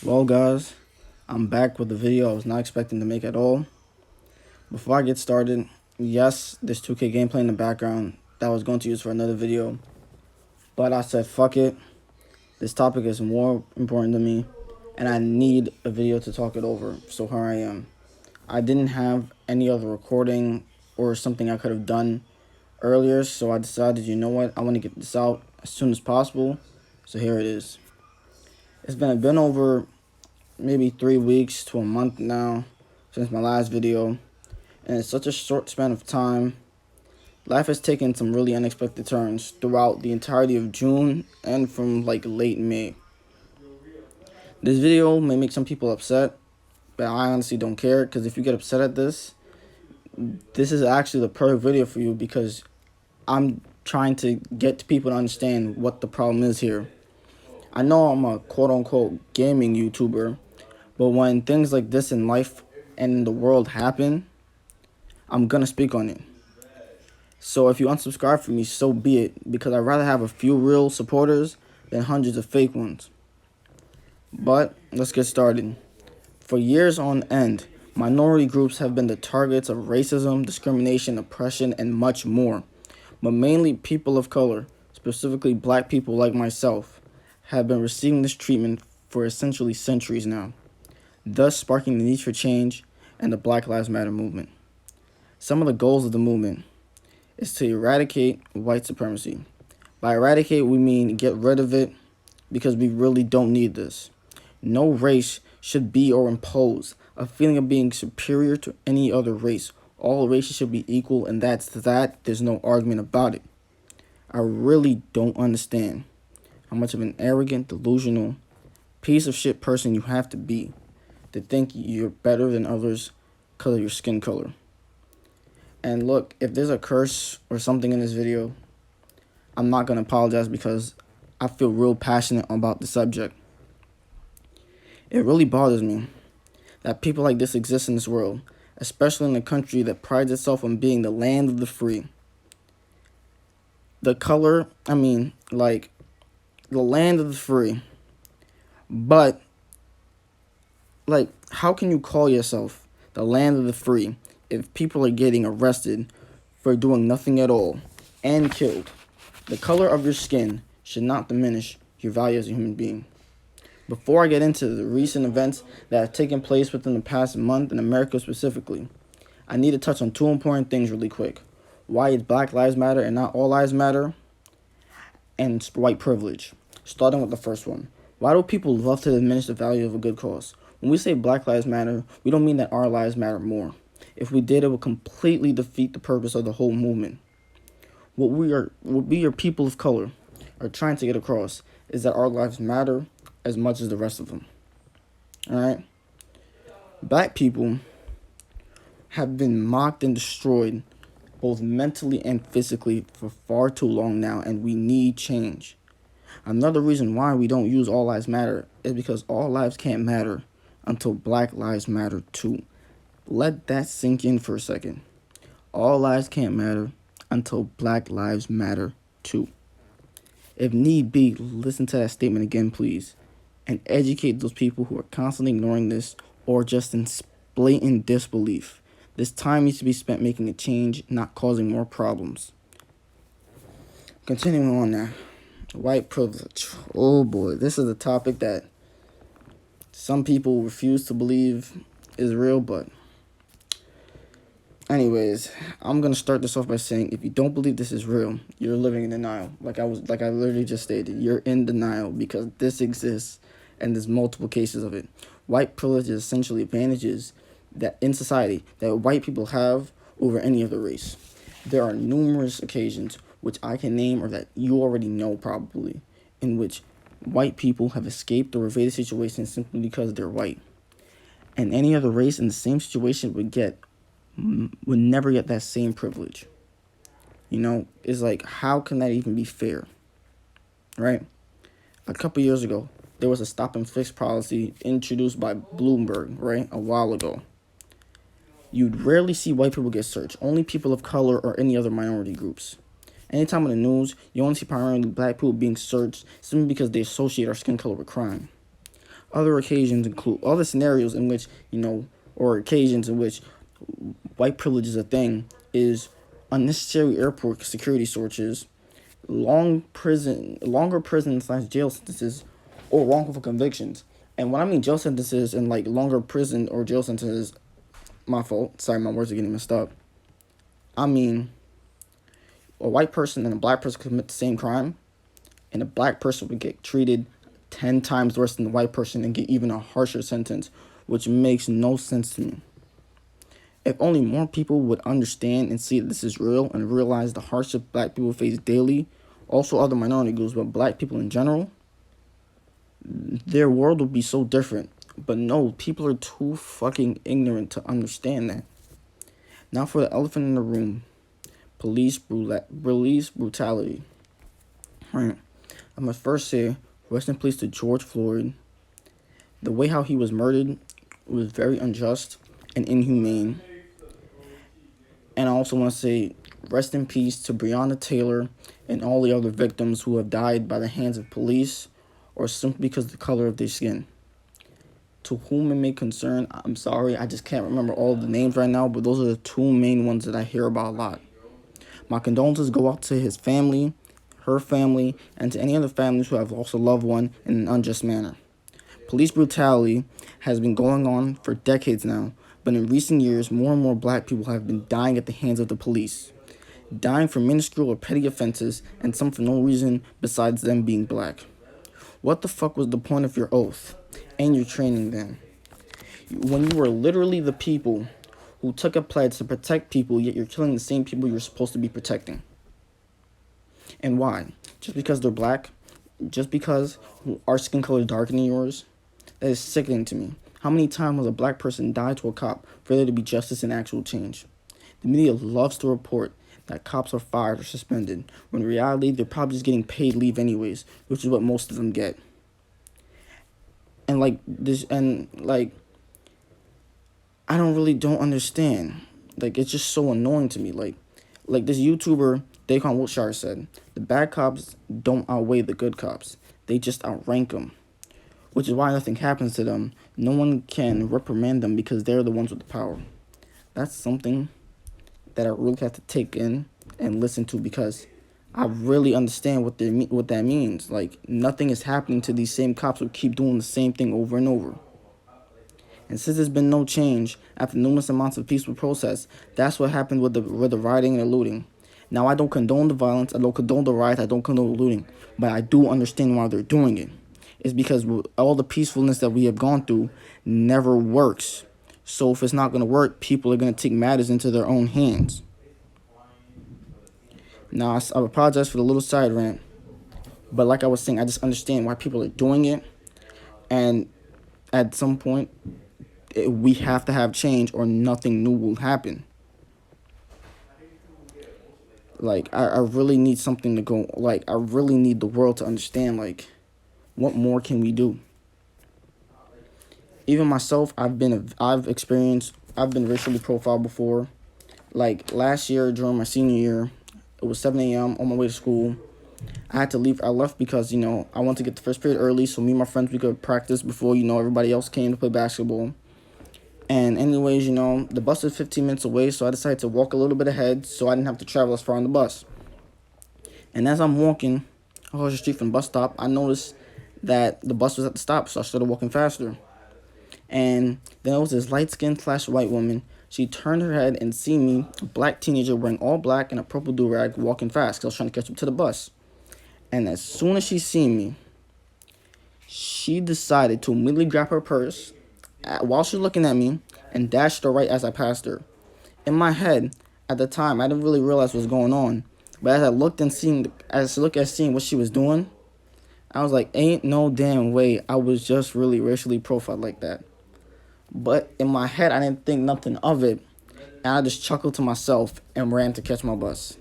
Well guys, I'm back with a video I was not expecting to make at all. Before I get started, yes, there's 2K gameplay in the background that I was going to use for another video, but I said fuck it, this topic is more important to me and I need a video to talk it over, so here I am. I didn't have any other recording or something I could have done earlier, so I decided, you know what, I want to get this out as soon as possible, so here it is. It's been over maybe 3 weeks to a month now since my last video, and in such a short span of time, life has taken some really unexpected turns throughout the entirety of June and from like late May. This video may make some people upset, but I honestly don't care, because if you get upset at this is actually the perfect video for you, because I'm trying to get people to understand what the problem is here. I know I'm a quote-unquote gaming YouTuber, but when things like this in life and in the world happen, I'm gonna speak on it. So if you unsubscribe from me, so be it, because I'd rather have a few real supporters than hundreds of fake ones. But let's get started. For years on end, minority groups have been the targets of racism, discrimination, oppression, and much more. But mainly people of color, specifically black people like myself, have been receiving this treatment for essentially centuries now, thus sparking the need for change and the Black Lives Matter movement. Some of the goals of the movement is to eradicate white supremacy. By eradicate, we mean get rid of it, because we really don't need this. No race should be or impose a feeling of being superior to any other race. All races should be equal, and that's that. There's no argument about it. I really don't understand how much of an arrogant, delusional, piece of shit person you have to be to think you're better than others because of your skin color. And look, if there's a curse or something in this video, I'm not going to apologize, because I feel real passionate about the subject. It really bothers me that people like this exist in this world, especially in a country that prides itself on being the land of the free. The land of the free. But, how can you call yourself the land of the free if people are getting arrested for doing nothing at all and killed? The color of your skin should not diminish your value as a human being. Before I get into the recent events that have taken place within the past month in America specifically, I need to touch on two important things really quick. Why it's Black Lives Matter and not All Lives Matter, and white privilege. Starting with the first one. Why do people love to diminish the value of a good cause? When we say Black Lives Matter, we don't mean that our lives matter more. If we did, it would completely defeat the purpose of the whole movement. What we are people of color are trying to get across is that our lives matter as much as the rest of them. Alright? Black people have been mocked and destroyed both mentally and physically for far too long now, and we need change. Another reason why we don't use All Lives Matter is because all lives can't matter until Black Lives Matter too. Let that sink in for a second. All lives can't matter until Black Lives Matter too. If need be, listen to that statement again, please, and educate those people who are constantly ignoring this or just in blatant disbelief. This time needs to be spent making a change, not causing more problems. Continuing on now. White privilege. Oh boy, this is a topic that some people refuse to believe is real, but anyways, I'm gonna start this off by saying, if you don't believe this is real, you're living in denial. Like I literally just stated, you're in denial, because this exists and there's multiple cases of it. White privilege is essentially advantages that in society that white people have over any other race. There are numerous occasions which I can name, or that you already know probably, in which white people have escaped or evaded situations simply because they're white. And any other race in the same situation would never get that same privilege. You know, it's like, how can that even be fair? Right? A couple years ago, there was a stop and frisk policy introduced by Bloomberg, right? A while ago. You'd rarely see white people get searched, only people of color or any other minority groups. Anytime in the news, you only see primarily black people being searched simply because they associate our skin color with crime. Other occasions include other scenarios in which, or occasions in which white privilege is a thing, is unnecessary airport security searches, longer prison/jail sentences, or wrongful convictions. And when I mean jail sentences and like longer prison or jail sentences, my fault. Sorry, my words are getting messed up. I mean, a white person and a black person commit the same crime, and a black person would get treated 10 times worse than the white person and get even a harsher sentence, which makes no sense to me. If only more people would understand and see that this is real and realize the hardship black people face daily, also other minority groups, but black people in general, their world would be so different. But no, people are too fucking ignorant to understand that. Now for the elephant in the room, police brutality. Right. I must first say, rest in peace to George Floyd. The way how he was murdered was very unjust and inhumane. And I also want to say, rest in peace to Breonna Taylor and all the other victims who have died by the hands of police or simply because of the color of their skin. To whom it may concern, I'm sorry, I just can't remember all the names right now, but those are the two main ones that I hear about a lot. My condolences go out to his family, her family, and to any other families who have lost a loved one in an unjust manner. Police brutality has been going on for decades now, but in recent years, more and more black people have been dying at the hands of the police. Dying for minuscule or petty offenses, and some for no reason besides them being black. What the fuck was the point of your oath and your training then? When you were literally the people who took a pledge to protect people, yet you're killing the same people you're supposed to be protecting. And why? Just because they're black? Just because our skin color is darker than yours? That is sickening to me. How many times has a black person died to a cop for there to be justice and actual change? The media loves to report that cops are fired or suspended, when in reality they're probably just getting paid leave anyways, which is what most of them get. And I don't understand. It's just so annoying to me. Like this YouTuber Daquan Wilshire said, the bad cops don't outweigh the good cops. They just outrank them. Which is why nothing happens to them. No one can reprimand them because they're the ones with the power. That's something that I really have to take in and listen to, because I really understand what that means. Nothing is happening to these same cops who keep doing the same thing over and over. And since there's been no change after numerous amounts of peaceful protests, that's what happened with the rioting and the looting. Now, I don't condone the violence, I don't condone the riots, I don't condone the looting, but I do understand why they're doing it. It's because all the peacefulness that we have gone through never works. So if it's not going to work, people are going to take matters into their own hands. Now, I apologize for the little side rant, but like I was saying, I just understand why people are doing it, and at some point, we have to have change or nothing new will happen. I really need something to go, I really need the world to understand, what more can we do? Even myself, I've been racially profiled before. Last year during my senior year, it was 7 a.m. on my way to school. I had to leave. I left because, I wanted to get the first period early so me and my friends, we could practice before, everybody else came to play basketball. And anyways, the bus is 15 minutes away, so I decided to walk a little bit ahead so I didn't have to travel as far on the bus. And as I'm walking across the street from the bus stop, I noticed that the bus was at the stop, so I started walking faster. And then there was this light-skinned / white woman. She turned her head and see me, a black teenager wearing all black and a purple do-rag, walking fast because I was trying to catch up to the bus. And as soon as she seen me, she decided to immediately grab her purse while she was looking at me and dashed her right as I passed her. In my head, at the time, I didn't really realize what was going on. But as I looked at seeing what she was doing, I was like, ain't no damn way I was just really racially profiled like that. But in my head, I didn't think nothing of it, and I just chuckled to myself and ran to catch my bus.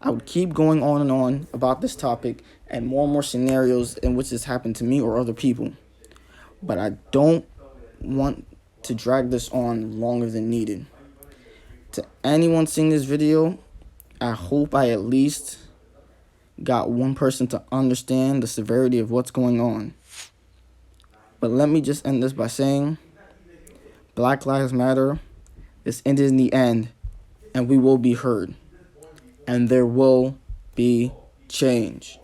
I would keep going on and on about this topic and more scenarios in which this happened to me or other people. But I don't want to drag this on longer than needed. To anyone seeing this video, I hope I at least got one person to understand the severity of what's going on. But let me just end this by saying Black Lives Matter. This ended in the end, and we will be heard. And there will be change.